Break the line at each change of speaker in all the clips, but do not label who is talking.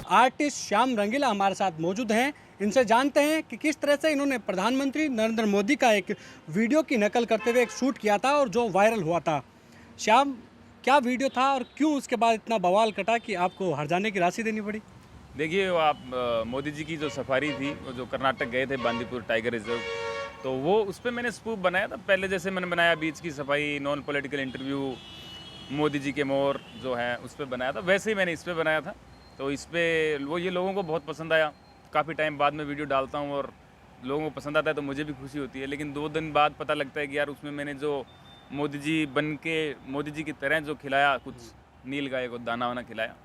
Artist Shyam रंगीला हमारे साथ मौजूद हैं। इनसे जानते हैं कि किस तरह से इन्होंने प्रधानमंत्री नरेंद्र मोदी का एक वीडियो की नकल करते हुए एक शूट किया था और जो वायरल हुआ था। श्याम, क्या वीडियो था और क्यों उसके बाद इतना बवाल कटा कि आपको हर्जाने की राशि देनी पड़ी?
देखिए, वो आप मोदी जी की जो सफारी थी, वो जो कर्नाटक गए थे बांदीपुर टाइगर रिजर्व, तो वो उस पे मैंने स्पूफ बनाया था। पहले जैसे मैंने बनाया बीच की सफाई, non political interview, Modi ji के मोर जो है उस पे बनाया था, वैसे ही मैंने इस पे बनाया था। तो इस पे वो ये लोगों को बहुत पसंद आया। काफ़ी टाइम बाद में वीडियो डालता हूँ और लोगों को पसंद आता है तो मुझे भी खुशी होती है। लेकिन 2 दिन बाद पता लगता है कि यार उसमें मैंने जो मोदी जी बन के मोदी जी की तरह जो खिलाया, कुछ नील गाय को दाना वाना खिलाया,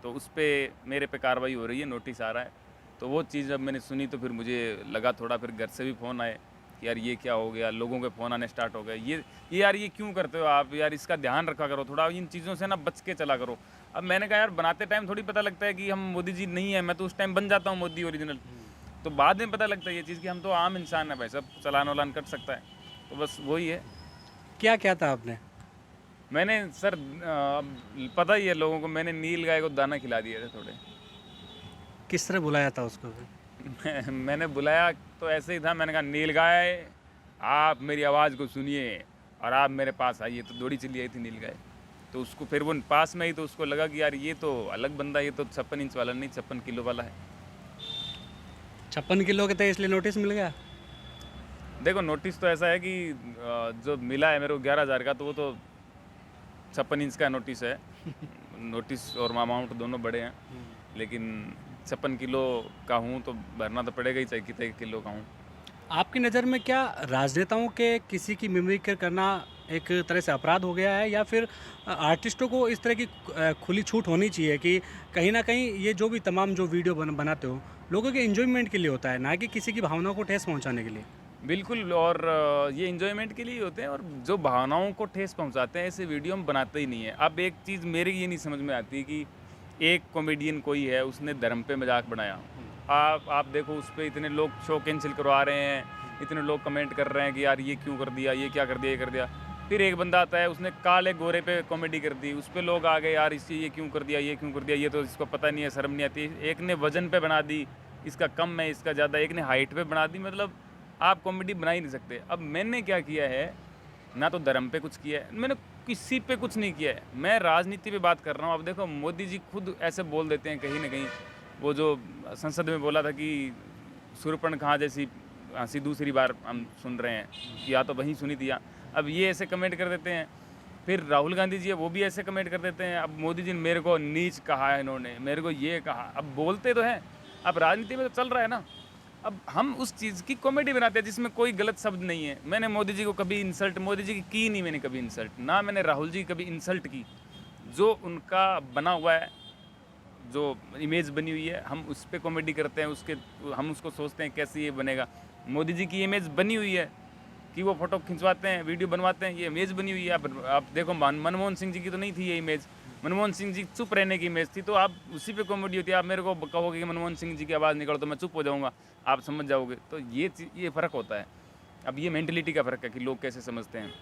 तो उस पे मेरे पे कार्रवाई हो रही है, नोटिस आ रहा है। तो वो चीज़ जब मैंने सुनी तो फिर मुझे लगा थोड़ा, फिर घर से भी फ़ोन आए कि यार ये क्या हो गया, लोगों के फ़ोन आने स्टार्ट हो गए, ये यार ये क्यों करते हो आप, यार इसका ध्यान रखा करो, थोड़ा इन चीज़ों से ना बच के चला करो। अब मैंने कहा यार बनाते टाइम थोड़ी पता लगता है कि हम मोदी जी नहीं है, मैं तो उस टाइम बन जाता हूँ मोदी ओरिजिनल, तो बाद में पता लगता है ये चीज़ कि हम तो आम इंसान हैं भाई, सब चलान वलान कर सकता है। तो बस वही है।
क्या क्या था आपने?
मैंने सर पता ही है लोगों को, मैंने नील गाय को दाना खिला दिए थे थोड़े।
किस तरह बुलाया था उसको फिर?
मैंने बुलाया तो ऐसे ही था, मैंने कहा नील गाय आप मेरी आवाज़ को सुनिए और आप मेरे पास आइए, तो दौड़ी चली आई थी नील गाय। तो उसको फिर वो पास में ही, तो उसको लगा कि यार ये तो अलग बंदा, ये तो 56 इंच वाला नहीं 56 किलो वाला है।
56 किलो के थे इसलिए नोटिस मिल गया?
देखो, नोटिस तो ऐसा है कि जो मिला है मेरे को 11,000 का, तो वो तो 56 इंच का नोटिस है। नोटिस और अमाउंट दोनों बड़े हैं, लेकिन 56 किलो का हूँ तो भरना तो पड़ेगा ही, चाहे कितने किलो का हूँ।
आपकी नज़र में क्या राजनेताओं के किसी की मिमिक्री करना एक तरह से अपराध हो गया है, या फिर आर्टिस्टों को इस तरह की खुली छूट होनी चाहिए कि कहीं ना कहीं ये जो भी तमाम जो वीडियो बनाते हो लोगों के एंजॉयमेंट के लिए होता है, ना कि किसी की भावनाओं को ठेस पहुंचाने के लिए?
बिल्कुल, और ये एन्जॉयमेंट के लिए ही होते हैं, और जो भावनाओं को ठेस पहुंचाते हैं ऐसे वीडियो हम बनाते ही नहीं है। अब एक चीज़ मेरी ये नहीं समझ में आती कि एक कॉमेडियन कोई है, उसने धर्म पे मजाक बनाया, आप देखो उस पे इतने लोग शो कैंसिल करवा रहे हैं, इतने लोग कमेंट कर रहे हैं कि यार ये क्यों कर दिया, ये क्या कर दिया, ये कर दिया। फिर एक बंदा आता है, उसने काले गोरे पे कॉमेडी कर दी, उस पे लोग आ गए यार इससे ये क्यों कर दिया, ये क्यों कर दिया, ये तो इसको पता नहीं है, शर्म नहीं आती। एक ने वजन पे बना दी, इसका कम है इसका ज़्यादा, एक ने हाइट पे बना दी, मतलब आप कॉमेडी बना ही नहीं सकते। अब मैंने क्या किया है, ना तो धर्म पे कुछ किया है, मैंने किसी पे कुछ नहीं किया है, मैं राजनीति पे बात कर रहा हूँ। अब देखो, मोदी जी खुद ऐसे बोल देते हैं कहीं ना कहीं, वो जो संसद में बोला था कि शूर्पणखा जैसी हंसी दूसरी बार हम सुन रहे हैं, या तो वहीं सुनी थी या, अब ये ऐसे कमेंट कर देते हैं। फिर राहुल गांधी जी है, वो भी ऐसे कमेंट कर देते हैं। अब मोदी जी ने मेरे को नीच कहा है, इन्होंने मेरे को ये कहा, अब बोलते तो हैं। अब राजनीति में तो चल रहा है ना, अब हम उस चीज़ की कॉमेडी बनाते हैं जिसमें कोई गलत शब्द नहीं है। मैंने मोदी जी को कभी इंसल्ट, मोदी जी की नहीं मैंने कभी इंसल्ट, ना मैंने राहुल जी कभी इंसल्ट की। जो उनका बना हुआ है, जो इमेज बनी हुई है, हम उस पर कॉमेडी करते हैं, उसके हम उसको सोचते हैं कैसे ये बनेगा। मोदी जी की इमेज बनी हुई है कि वो फोटो खिंचवाते हैं, वीडियो बनवाते हैं, ये इमेज बनी हुई है। आप देखो, मनमोहन सिंह जी की तो नहीं थी ये इमेज, मनमोहन सिंह जी चुप रहने की इमेज थी, तो आप उसी पे कॉमेडी होती है। आप मेरे को कहोगे कि मनमोहन सिंह जी की आवाज़ निकालो तो मैं चुप हो जाऊँगा, आप समझ जाओगे। तो ये फ़र्क होता है। अब ये मेंटलिटी का फ़र्क है कि लोग कैसे समझते हैं।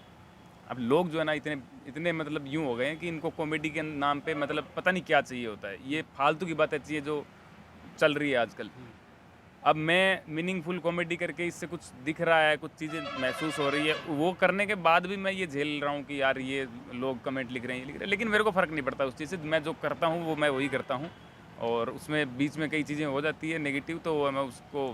अब लोग जो है ना, इतने इतने मतलब यूँ हो गए हैं कि इनको कॉमेडी के नाम पे मतलब पता नहीं क्या चाहिए होता है। ये फालतू की बातें चाहिए जो चल रही है आजकल। अब मैं मीनिंगफुल कॉमेडी करके, इससे कुछ दिख रहा है, कुछ चीज़ें महसूस हो रही है, वो करने के बाद भी मैं ये झेल रहा हूँ कि यार ये लोग कमेंट लिख रहे हैं, ये लिख रहे हैं। लेकिन मेरे को फ़र्क नहीं पड़ता उस चीज़ से। मैं जो करता हूँ वो मैं वही करता हूँ, और उसमें बीच में कई चीज़ें हो जाती है नेगेटिव, तो मैं उसको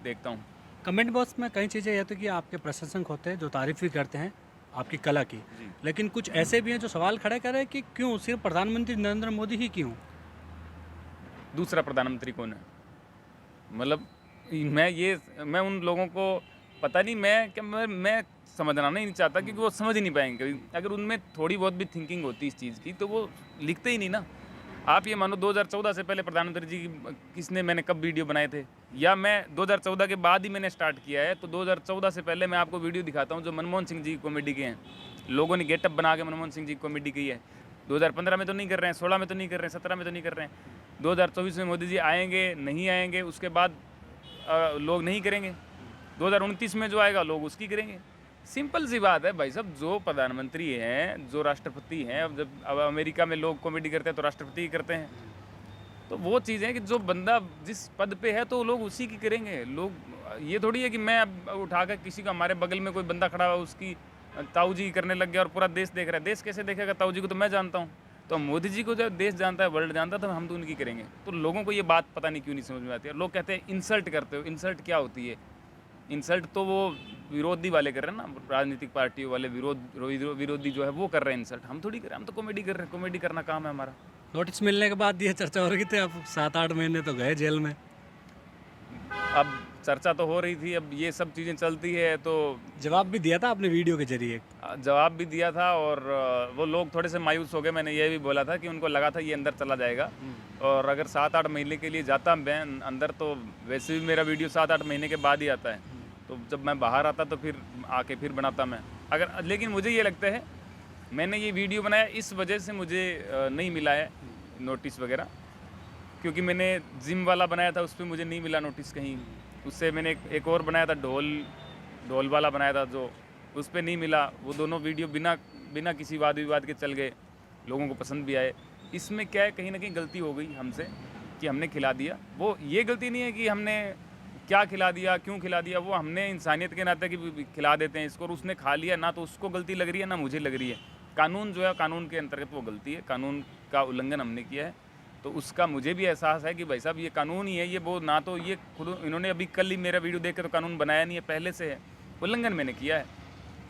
देखता हूँ।
कमेंट बॉक्स में कई चीज़ें ये तो कि आपके प्रशंसक होते हैं जो तारीफ़ भी करते हैं आपकी कला की,
जी।
लेकिन कुछ ऐसे भी हैं जो सवाल खड़े कर रहे हैं कि क्यों सिर्फ प्रधानमंत्री नरेंद्र मोदी ही क्यों?
दूसरा प्रधानमंत्री कौन है? मतलब मैं उन लोगों को पता नहीं, मैं समझना नहीं चाहता, क्योंकि वो समझ ही नहीं पाएंगे कभी। अगर उनमें थोड़ी बहुत भी थिंकिंग होती इस चीज़ की तो वो लिखते ही नहीं ना। आप ये मानो 2014 से पहले प्रधानमंत्री जी की मैंने कब वीडियो बनाए थे, या मैं 2014 के बाद ही मैंने स्टार्ट किया है, तो 2014 से पहले मैं आपको वीडियो दिखाता हूँ जो मनमोहन सिंह जी की कॉमेडी के हैं। लोगों ने गेटअप बना के मनमोहन सिंह जी की कॉमेडी की है। 2015 में तो नहीं कर रहे हैं, 16 में तो नहीं कर रहे हैं, 17 में तो नहीं कर रहे हैं। 2024 में मोदी जी आएंगे नहीं आएंगे, उसके बाद लोग नहीं करेंगे। 2029 में जो आएगा लोग उसकी करेंगे। सिंपल सी बात है भाई साहब, जो प्रधानमंत्री हैं, जो राष्ट्रपति हैं, अब अमेरिका में लोग कॉमेडी करते हैं तो राष्ट्रपति ही करते हैं। तो वो चीज़ है कि जो बंदा जिस पद पे है तो लोग उसी की करेंगे। लोग ये थोड़ी है कि मैं अब उठाकर किसी का, हमारे बगल में कोई बंदा खड़ा हुआ उसकी ताऊ जी करने लग गया और पूरा देश देख रहा है। देश कैसे देखेगा? ताऊ जी को तो मैं जानता हूँ। तो मोदी जी को जब देश जानता है, वर्ल्ड जानता है, तो हम तो उनकी करेंगे। तो लोगों को ये बात पता नहीं क्यों नहीं समझ में आती है। लोग कहते हैं इंसल्ट करते हो। इंसल्ट क्या होती है? इंसल्ट तो वो विरोधी वाले कर रहे हैं ना, राजनीतिक पार्टियों वाले विरोधी जो है वो कर रहे हैं इंसल्ट। हम थोड़ी कर रहे हैं, हम तो कॉमेडी कर रहे हैं। कॉमेडी करना काम है हमारा।
नोटिस मिलने के बाद ये चर्चा हो रही थी, अब 7-8 महीने तो गए जेल में।
अब चर्चा तो हो रही थी, अब ये सब चीज़ें चलती है तो
जवाब भी दिया था आपने वीडियो के जरिए।
जवाब भी दिया था और वो लोग थोड़े से मायूस हो गए। मैंने ये भी बोला था कि उनको लगा था ये अंदर चला जाएगा, और अगर 7-8 महीने के लिए जाता मैं अंदर तो वैसे भी मेरा वीडियो 7-8 महीने के बाद ही आता है। तो जब मैं बाहर आता तो फिर आके फिर बनाता मैं। अगर लेकिन मुझे ये लगता है मैंने ये वीडियो बनाया इस वजह से मुझे नहीं मिला है नोटिस वगैरह, क्योंकि मैंने जिम वाला बनाया था उस पर मुझे नहीं मिला नोटिस कहीं। उससे मैंने एक और बनाया था ढोल वाला बनाया था जो, उस पर नहीं मिला। वो दोनों वीडियो बिना किसी वाद विवाद के चल गए, लोगों को पसंद भी आए। इसमें क्या है, कहीं ना कहीं गलती हो गई हमसे कि हमने खिला दिया। वो ये गलती नहीं है कि हमने क्या खिला दिया, क्यों खिला दिया, वो हमने इंसानियत के नाते कि खिला देते हैं इसको, और उसने खा लिया ना, तो उसको गलती लग रही है ना मुझे लग रही है। कानून जो है, कानून के अंतर्गत वो गलती है, कानून का उल्लंघन हमने किया है। तो उसका मुझे भी एहसास है कि भाई साहब ये कानून ही है, ये वो ना तो ये खुद इन्होंने अभी कल ही मेरा वीडियो देख कर तो कानून बनाया नहीं है, पहले से है, उल्लंघन मैंने किया है।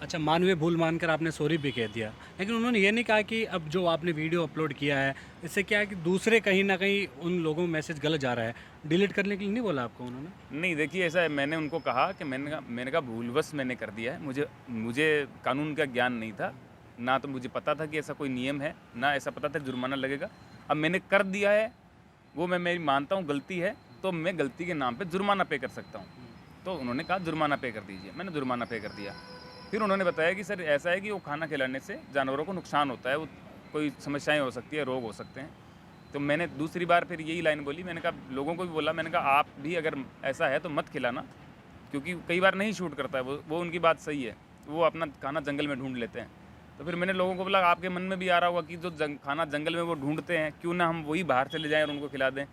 अच्छा, मानवीय भूल मानकर आपने सॉरी भी कह दिया, लेकिन उन्होंने ये नहीं कहा कि अब जो आपने वीडियो अपलोड किया है इससे क्या है कि दूसरे कहीं ना कहीं उन लोगों में मैसेज गलत जा रहा है, डिलीट करने के लिए नहीं बोला आपको उन्होंने?
नहीं, देखिए ऐसा है, मैंने उनको कहा कि मैंने कहा भूलवश मैंने कर दिया है, मुझे कानून का ज्ञान नहीं था, ना तो मुझे पता था कि ऐसा कोई नियम है, ना ऐसा पता था जुर्माना लगेगा। अब मैंने कर दिया है, वो मैं मेरी मानता हूँ गलती है, तो मैं गलती के नाम पे जुर्माना पे कर सकता हूँ। तो उन्होंने कहा जुर्माना पे कर दीजिए, मैंने जुर्माना पे कर दिया। फिर उन्होंने बताया कि सर ऐसा है कि वो खाना खिलाने से जानवरों को नुकसान होता है, वो कोई समस्याएं हो सकती है, रोग हो सकते हैं। तो मैंने दूसरी बार फिर यही लाइन बोली, मैंने कहा लोगों को भी बोला, मैंने कहा आप भी अगर ऐसा है तो मत खिलाना, क्योंकि कई बार नहीं शूट करता है वो उनकी बात सही है, वो अपना खाना जंगल में ढूंढ लेते हैं। तो फिर मैंने लोगों को बोला आपके मन में भी आ रहा होगा कि जो खाना जंगल में वो ढूंढते हैं, क्यों ना हम वही बाहर चले जाएँ और उनको खिला दें।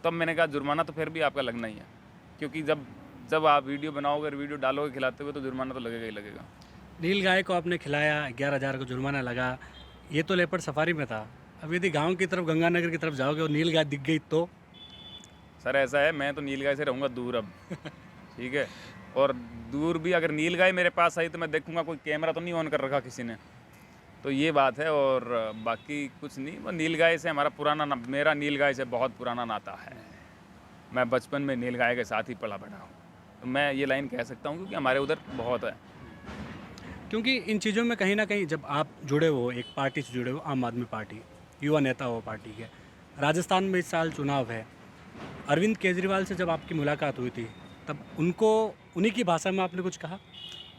तब मैंने कहा जुर्माना तो फिर भी आपका लगना ही है, क्योंकि जब आप वीडियो बनाओगे, वीडियो डालोगे खिलाते हुए, तो जुर्माना तो लगेगा ही लगेगा।
नील गाय को आपने खिलाया, 11,000 का जुर्माना लगा, ये तो लेपर्ड सफारी में था। अब यदि गांव की तरफ, गंगानगर की तरफ जाओगे और नील गाय दिख गई तो?
सर ऐसा है, मैं तो नील गाय से रहूँगा दूर अब। ठीक है, और दूर भी अगर नील गाय मेरे पास आई तो मैं देखूँगा कोई कैमरा तो नहीं ऑन कर रखा किसी ने, तो ये बात है। और बाकी कुछ नहीं, वो नील गाय से हमारा मेरा नील गाय से बहुत पुराना नाता है। मैं बचपन में नील गाय के साथ ही पला बढ़ा हूँ, तो मैं ये लाइन कह सकता हूँ, क्योंकि हमारे उधर बहुत है।
क्योंकि इन चीज़ों में कहीं ना कहीं जब आप जुड़े हो, एक पार्टी से जुड़े हो, आम आदमी पार्टी, युवा नेता हो पार्टी के, राजस्थान में इस साल चुनाव है, अरविंद केजरीवाल से जब आपकी मुलाकात हुई थी तब उनको उन्हीं की भाषा में आपने कुछ कहा?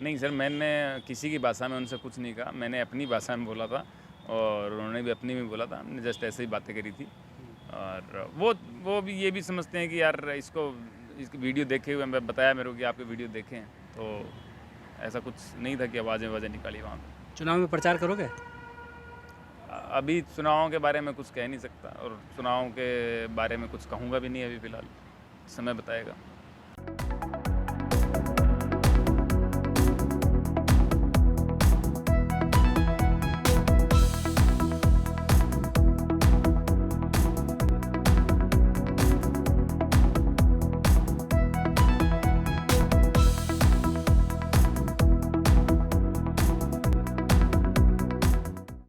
नहीं सर, मैंने किसी की भाषा में उनसे कुछ नहीं कहा, मैंने अपनी भाषा में बोला था और उन्होंने भी अपनी में बोला था। हमने जस्ट ऐसे ही बातें करी थी। और वो भी ये भी समझते हैं कि यार इसकी वीडियो देखे हुए, मैं बताया मेरे को कि आपके वीडियो देखे हैं, तो ऐसा कुछ नहीं था कि आवाज़ें निकाली वहाँ पे।
चुनाव में प्रचार करोगे?
अभी चुनावों के बारे में कुछ कह नहीं सकता, और चुनावों के बारे में कुछ कहूँगा भी नहीं अभी फ़िलहाल, समय बताएगा।